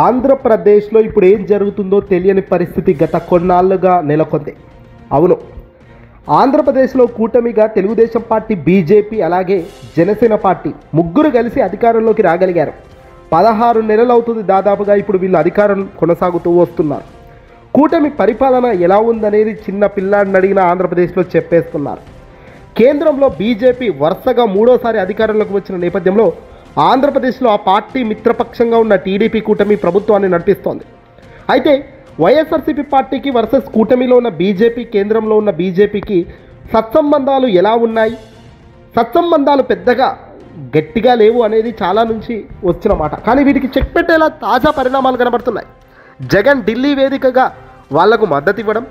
ఆంధ్రప్రదేశ్లో ఇప్పుడు ఏం జరుగుతుందో తెలియని పరిస్థితి గత కొన్నాళ్ళుగా నెలకొంది. అవును, ఆంధ్రప్రదేశ్లో కూటమిగా తెలుగుదేశం పార్టీ, బీజేపీ అలాగే జనసేన పార్టీ ముగ్గురు కలిసి అధికారంలోకి రాగలిగారు. 16 నెలలు అవుతుంది దాదాపుగా ఇప్పుడు వీళ్ళు అధికారం కొనసాగుతూ వస్తున్నారు. కూటమి పరిపాలన ఎలా ఉందనేది చిన్న పిల్లాడిని అడిగిన ఆంధ్రప్రదేశ్లో చెప్పేస్తున్నారు. కేంద్రంలో బీజేపీ వరుసగా 3వ సారి అధికారంలోకి వచ్చిన నేపథ్యంలో ఆంధ్రప్రదేశ్లో ఆ పార్టీ మిత్రపక్షంగా ఉన్న టీడీపీ కూటమి ప్రభుత్వాన్ని నడిపిస్తోంది. అయితే వైఎస్ఆర్సీపీ పార్టీకి వర్సెస్ కూటమిలో ఉన్న బీజేపీ, కేంద్రంలో ఉన్న బీజేపీకి సత్సంబంధాలు ఎలా ఉన్నాయి? సత్సంబంధాలు పెద్దగా గట్టిగా లేవు అనేది చాలా నుంచి వచ్చిన మాట. కానీ వీటికి చెక్ పెట్టేలా తాజా పరిణామాలు కనబడుతున్నాయి. జగన్ ఢిల్లీ వేదికగా వాళ్లకు మద్దతు ఇవ్వడం,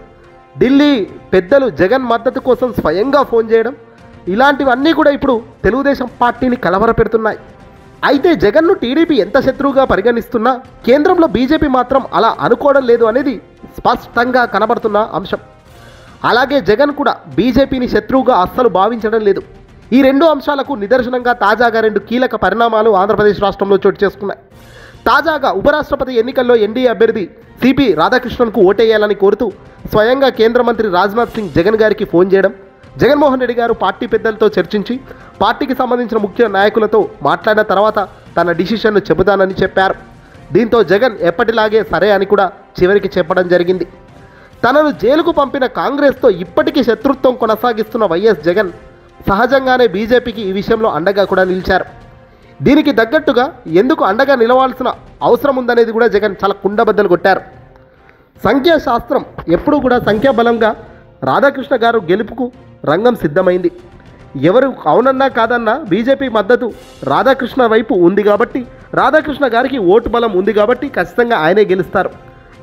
ఢిల్లీ పెద్దలు జగన్ మద్దతు కోసం స్వయంగా ఫోన్ చేయడం, ఇలాంటివన్నీ కూడా ఇప్పుడు తెలుగుదేశం పార్టీని కలవరపెడుతున్నాయి. అయితే జగన్ను టీడీపీ ఎంత శత్రువుగా పరిగణిస్తున్నా కేంద్రంలో బీజేపీ మాత్రం అలా అనుకోవడం లేదు అనేది స్పష్టంగా కనబడుతున్న అంశం. అలాగే జగన్ కూడా బీజేపీని శత్రువుగా అస్సలు భావించడం లేదు. ఈ రెండు అంశాలకు నిదర్శనంగా తాజాగా 2 కీలక పరిణామాలు ఆంధ్రప్రదేశ్ రాష్ట్రంలో చోటు చేసుకున్నాయి. తాజాగా ఉపరాష్ట్రపతి ఎన్నికల్లో ఎన్డీఏ అభ్యర్థి సిపి రాధాకృష్ణన్కు ఓటేయాలని కోరుతూ స్వయంగా కేంద్ర మంత్రి రాజ్నాథ్ సింగ్ జగన్ గారికి ఫోన్ చేయడం, జగన్మోహన్ రెడ్డి గారు పార్టీ పెద్దలతో చర్చించి పార్టీకి సంబంధించిన ముఖ్య నాయకులతో మాట్లాడిన తర్వాత తన డిసిషన్ను చెబుతానని చెప్పారు. దీంతో జగన్ ఎప్పటిలాగే సరే అని కూడా చివరికి చెప్పడం జరిగింది. తనను జైలుకు పంపిన కాంగ్రెస్తో ఇప్పటికీ శత్రుత్వం కొనసాగిస్తున్న వైఎస్ జగన్ సహజంగానే బీజేపీకి ఈ విషయంలో అండగా కూడా నిలిచారు. దీనికి తగ్గట్టుగా ఎందుకు అండగా నిలవాల్సిన అవసరం ఉందనేది కూడా జగన్ చాలా కుండబద్దలు కొట్టారు. సంఖ్యాశాస్త్రం ఎప్పుడూ కూడా సంఖ్యాబలంగా రాధాకృష్ణ గారు గెలుపుకు రంగం సిద్ధమైంది. ఎవరు అవునన్నా కాదన్నా బీజేపీ మద్దతు రాధాకృష్ణ వైపు ఉంది కాబట్టి, రాధాకృష్ణ గారికి ఓటు బలం ఉంది కాబట్టి ఖచ్చితంగా ఆయనే గెలుస్తారు.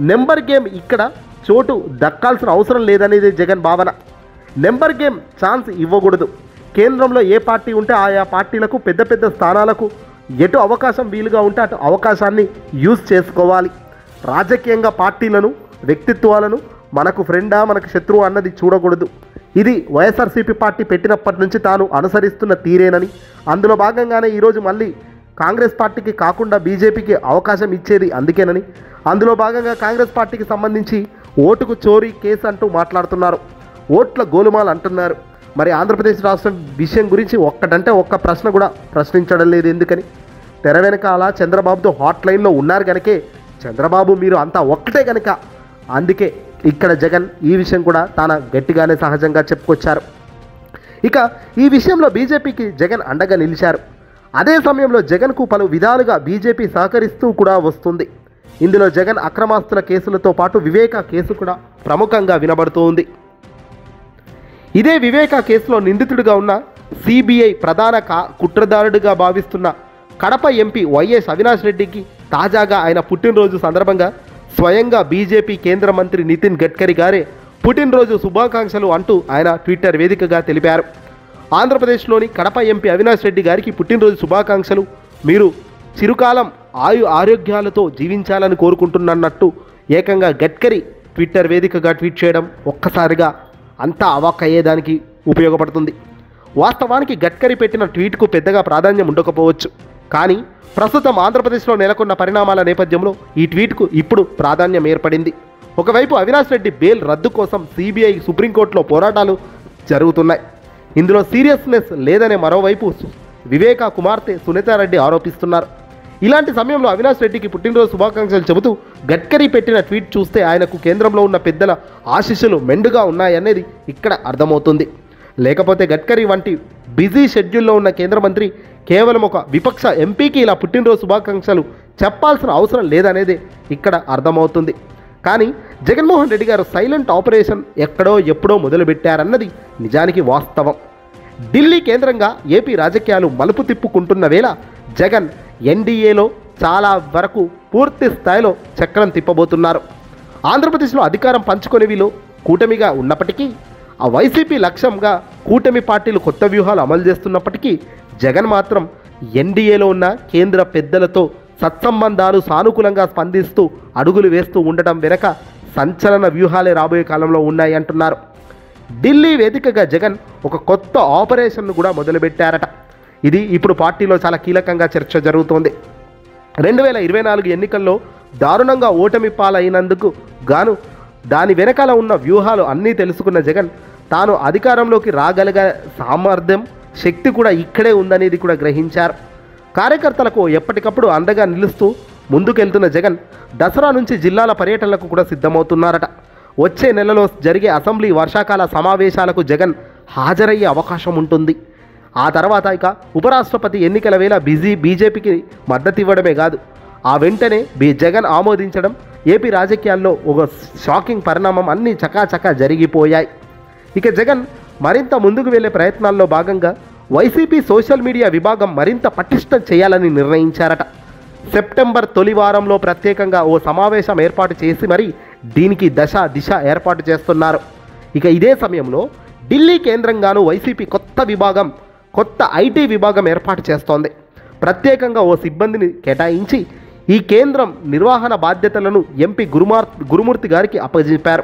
నెంబర్ గేమ్ ఇక్కడ చోటు దక్కాల్సిన అవసరం లేదనేది జగన్ భావన. నెంబర్ గేమ్ ఛాన్స్ ఇవ్వకూడదు. కేంద్రంలో ఏ పార్టీ ఉంటే ఆయా పార్టీలకు పెద్ద పెద్ద స్థానాలకు ఎటు అవకాశం వీలుగా ఉంటే అటు అవకాశాన్ని యూజ్ చేసుకోవాలి. రాజకీయంగా పార్టీలను, వ్యక్తిత్వాలను మనకు ఫ్రెండా మనకు శత్రువు అన్నది చూడకూడదు. ఇది వైఎస్ఆర్సీపీ పార్టీ పెట్టినప్పటి నుంచి తాను అనుసరిస్తున్న తీరేనని, అందులో భాగంగానే ఈరోజు మళ్ళీ కాంగ్రెస్ పార్టీకి కాకుండా బీజేపీకి అవకాశం ఇచ్చేది అందుకేనని, అందులో భాగంగా కాంగ్రెస్ పార్టీకి సంబంధించి ఓటుకు చోరీ కేసు అంటూ మాట్లాడుతున్నారు, ఓట్ల గోలుమాల్ అంటున్నారు. మరి ఆంధ్రప్రదేశ్ రాష్ట్రం విషయం గురించి ఒక్కటంటే ఒక్క ప్రశ్న కూడా ప్రశ్నించడం లేదు. ఎందుకని? తెర వెనకాల చంద్రబాబుతో హాట్ లైన్లో ఉన్నారు కనుకే, చంద్రబాబు మీరు అంతా ఒక్కటే కనుక అందుకే ఇక్కడ జగన్ ఈ విషయం కూడా తన గట్టిగానే సహజంగా చెప్పుకొచ్చారు. ఇక ఈ విషయంలో బీజేపీకి జగన్ అండగా నిలిచారు. అదే సమయంలో జగన్కు పలు విధాలుగా బీజేపీ సహకరిస్తూ కూడా వస్తుంది. ఇందులో జగన్ అక్రమాస్తుల కేసులతో పాటు వివేక కేసు కూడా ప్రముఖంగా వినబడుతూ ఉంది. ఇదే వివేక కేసులో నిందితుడిగా ఉన్న సిబిఐ ప్రధాన కుట్రదారుడిగా భావిస్తున్న కడప ఎంపీ వైఎస్ అవినాష్ రెడ్డికి తాజాగా ఆయన పుట్టినరోజు సందర్భంగా స్వయంగా బీజేపీ కేంద్ర మంత్రి నితిన్ గడ్కరీ గారే పుట్టినరోజు శుభాకాంక్షలు అంటూ ఆయన ట్విట్టర్ వేదికగా తెలిపారు. ఆంధ్రప్రదేశ్లోని కడప ఎంపీ అవినాష్ రెడ్డి గారికి పుట్టినరోజు శుభాకాంక్షలు, మీరు చిరుకాలం ఆరోగ్యాలతో జీవించాలని కోరుకుంటున్నట్టు ఏకంగా గడ్కరీ ట్విట్టర్ వేదికగా ట్వీట్ చేయడం ఒక్కసారిగా అంతా అవాక్ అయ్యేదానికి ఉపయోగపడుతుంది. వాస్తవానికి గడ్కరీ పెట్టిన ట్వీట్కు పెద్దగా ప్రాధాన్యం ఉండకపోవచ్చు, కానీ ప్రస్తుతం ఆంధ్రప్రదేశ్లో నెలకొన్న పరిణామాల నేపథ్యంలో ఈ ట్వీట్కు ఇప్పుడు ప్రాధాన్యం ఏర్పడింది. ఒకవైపు అవినాష్ రెడ్డి బెయిల్ రద్దు కోసం సిబిఐ, సుప్రీంకోర్టులో పోరాటాలు జరుగుతున్నాయి. ఇందులో సీరియస్నెస్ లేదనే మరోవైపు వివేక కుమార్తె సునీతారెడ్డి ఆరోపిస్తున్నారు. ఇలాంటి సమయంలో అవినాష్ రెడ్డికి పుట్టినరోజు శుభాకాంక్షలు చెబుతూ గడ్కరీ పెట్టిన ట్వీట్ చూస్తే ఆయనకు కేంద్రంలో ఉన్న పెద్దల ఆశీస్సులు మెండుగా ఉన్నాయనేది ఇక్కడ అర్థమవుతుంది. లేకపోతే గడ్కరీ వంటి బిజీ షెడ్యూల్లో ఉన్న కేంద్ర మంత్రి కేవలం ఒక విపక్ష ఎంపీకి ఇలా పుట్టినరోజు శుభాకాంక్షలు చెప్పాల్సిన అవసరం లేదనేది ఇక్కడ అర్థమవుతుంది. కానీ జగన్మోహన్ రెడ్డి గారు సైలెంట్ ఆపరేషన్ ఎక్కడో ఎప్పుడో మొదలుపెట్టారన్నది నిజానికి వాస్తవం. ఢిల్లీ కేంద్రంగా ఏపీ రాజకీయాలు మలుపు తిప్పుకుంటున్న వేళ జగన్ ఎన్డీఏలో చాలా వరకు పూర్తి స్థాయిలో చక్రం తిప్పబోతున్నారు. ఆంధ్రప్రదేశ్లో అధికారం పంచుకొని వీళ్ళు కూటమిగా ఉన్నప్పటికీ, ఆ వైసీపీ లక్ష్యంగా కూటమి పార్టీలు కొత్త వ్యూహాలు అమలు చేస్తున్నప్పటికీ జగన్ మాత్రం ఎన్డీఏలో ఉన్న కేంద్ర పెద్దలతో సత్సంబంధాలు సానుకూలంగా స్పందిస్తూ అడుగులు వేస్తూ ఉండటం వెనక సంచలన వ్యూహాలే రాబోయే కాలంలో ఉన్నాయి అంటున్నారు. ఢిల్లీ వేదికగా జగన్ ఒక కొత్త ఆపరేషన్ను కూడా మొదలుపెట్టారట. ఇది ఇప్పుడు పార్టీలో చాలా కీలకంగా చర్చ జరుగుతోంది. 2024 ఎన్నికల్లో దారుణంగా ఓటమి పాలైనందుకు గాను దాని వెనకాల ఉన్న వ్యూహాలు అన్నీ తెలుసుకున్న జగన్ తాను అధికారంలోకి రాగలిగే సామర్థ్యం శక్తి కూడా ఇక్కడే ఉందనేది కూడా గ్రహించారు. కార్యకర్తలకు ఎప్పటికప్పుడు అండగా నిలుస్తూ ముందుకెళ్తున్న జగన్ దసరా నుంచి జిల్లాల పర్యటనలకు కూడా సిద్ధమవుతున్నారట. వచ్చే నెలలో జరిగే అసెంబ్లీ వర్షాకాల సమావేశాలకు జగన్ హాజరయ్యే అవకాశం ఉంటుంది. ఆ తర్వాత ఇక ఉపరాష్ట్రపతి ఎన్నికల వేళ బీజేపీకి మద్దతు ఇవ్వడమే కాదు, ఆ వెంటనే జగన్ ఆమోదించడం ఏపీ రాజకీయాల్లో ఒక షాకింగ్ పరిణామం. అన్నీ చకాచకా జరిగిపోయాయి. ఇక జగన్ మరింత ముందుకు వెళ్లే ప్రయత్నాల్లో భాగంగా వైసీపీ సోషల్ మీడియా విభాగం మరింత పటిష్టం చేయాలని నిర్ణయించారట. సెప్టెంబర్ తొలి వారంలో ప్రత్యేకంగా ఓ సమావేశం ఏర్పాటు చేసి మరి దీనికి దిశ ఏర్పాటు చేస్తున్నారు. ఇక ఇదే సమయంలో ఢిల్లీ కేంద్రంగాను వైసీపీ కొత్త ఐటీ విభాగం ఏర్పాటు చేస్తోంది. ప్రత్యేకంగా ఓ సిబ్బందిని కేటాయించి ఈ కేంద్రం నిర్వహణ బాధ్యతలను ఎంపీ గురుమూర్తి గారికి అప్పగించారు.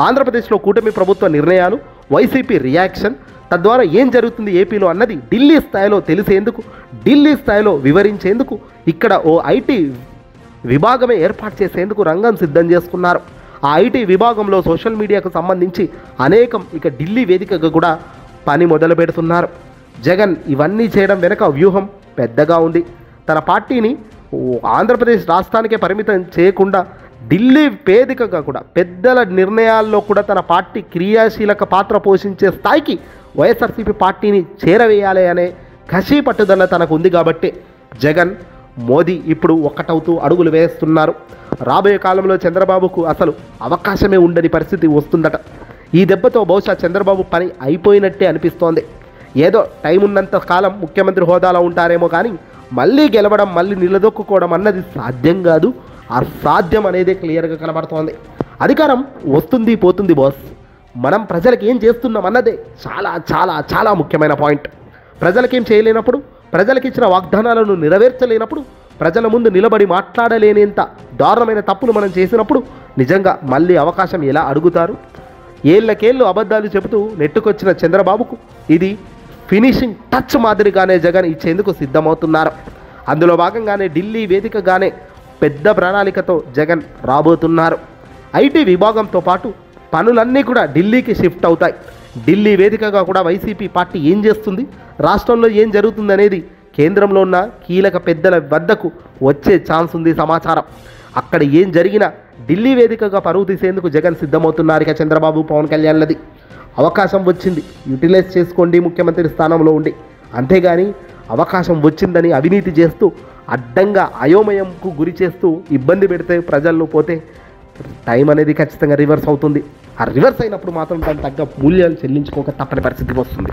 ఆంధ్రప్రదేశ్లో కూటమి ప్రభుత్వ నిర్ణయాలు, వైసీపీ రియాక్షన్, తద్వారా ఏం జరుగుతుంది ఏపీలో అన్నది ఢిల్లీ స్థాయిలో తెలిసేందుకు, ఢిల్లీ స్థాయిలో వివరించేందుకు ఇక్కడ ఓ ఐటీ విభాగమే ఏర్పాటు చేసేందుకు రంగం సిద్ధం చేసుకున్నారు. ఆ ఐటీ విభాగంలో సోషల్ మీడియాకు సంబంధించి అనేకం ఇక ఢిల్లీ వేదికగా కూడా పని మొదలు పెడుతున్నారు. జగన్ ఇవన్నీ చేయడం వెనక వ్యూహం పెద్దగా ఉంది. తన పార్టీని ఆంధ్రప్రదేశ్ రాష్ట్రానికే పరిమితం చేయకుండా ఢిల్లీ వేదికగా కూడా పెద్దల నిర్ణయాల్లో కూడా తన పార్టీ క్రియాశీలక పాత్ర పోషించే స్థాయికి వైఎస్ఆర్సీపీ పార్టీని చేరవేయాలి అనే కసి పట్టుదల తనకు ఉంది. కాబట్టి జగన్ మోదీ ఇప్పుడు ఒక్కటవుతూ అడుగులు వేస్తున్నారు. రాబోయే కాలంలో చంద్రబాబుకు అసలు అవకాశమే ఉండని పరిస్థితి వస్తుందట. ఈ దెబ్బతో బహుశా చంద్రబాబు పని అయిపోయినట్టే అనిపిస్తోంది. ఏదో టైం ఉన్నంత కాలం ముఖ్యమంత్రి హోదాలో ఉంటారేమో కానీ మళ్ళీ గెలవడం, మళ్ళీ నిలదొక్కుకోవడం అన్నది సాధ్యం కాదు. అసాధ్యం అనేది క్లియర్గా కనబడుతోంది. అధికారం వస్తుంది పోతుంది బాస్, మనం ప్రజలకు ఏం చేస్తున్నాం అన్నదే చాలా చాలా చాలా ముఖ్యమైన పాయింట్. ప్రజలకేం చేయలేనప్పుడు, ప్రజలకు ఇచ్చిన వాగ్దానాలను నెరవేర్చలేనప్పుడు, ప్రజల ముందు నిలబడి మాట్లాడలేనంత దారుణమైన తప్పులు మనం చేసినప్పుడు నిజంగా మళ్ళీ అవకాశం ఎలా అడుగుతారు? ఏళ్ళకేళ్ళు అబద్ధాలు చెబుతూ నెట్టుకొచ్చిన చంద్రబాబుకు ఇది ఫినిషింగ్ టచ్ మాదిరిగానే జగన్ ఇచ్చేందుకు సిద్ధమవుతున్నారు. అందులో భాగంగానే ఢిల్లీ వేదికగానే పెద్ద ప్రణాళికతో జగన్ రాబోతున్నారు. ఐటీ విభాగంతో పాటు పనులన్నీ కూడా ఢిల్లీకి షిఫ్ట్ అవుతాయి. ఢిల్లీ వేదికగా కూడా వైసీపీ పార్టీ ఏం చేస్తుంది, రాష్ట్రంలో ఏం జరుగుతుంది అనేది కేంద్రంలో ఉన్న కీలక పెద్దల వద్దకు వచ్చే ఛాన్స్ ఉంది సమాచారం. అక్కడ ఏం జరిగినా ఢిల్లీ వేదికగా పరువు తీసేందుకు జగన్ సిద్ధమవుతున్నారు. ఇక చంద్రబాబు, పవన్ కళ్యాణ్లది అవకాశం వచ్చింది, యూటిలైజ్ చేసుకోండి ముఖ్యమంత్రి స్థానంలో ఉండి. అంతేగాని అవకాశం వచ్చిందని అవినీతి చేస్తూ అడ్డంగా అయోమయంకు గురి చేస్తూ ఇబ్బంది పెడితే ప్రజల్లో పోతే టైం అనేది ఖచ్చితంగా రివర్స్ అవుతుంది. ఆ రివర్స్ అయినప్పుడు మాత్రం దానికి తగ్గ మూల్యాలు చెల్లించుకోక తప్పని పరిస్థితి వస్తుంది.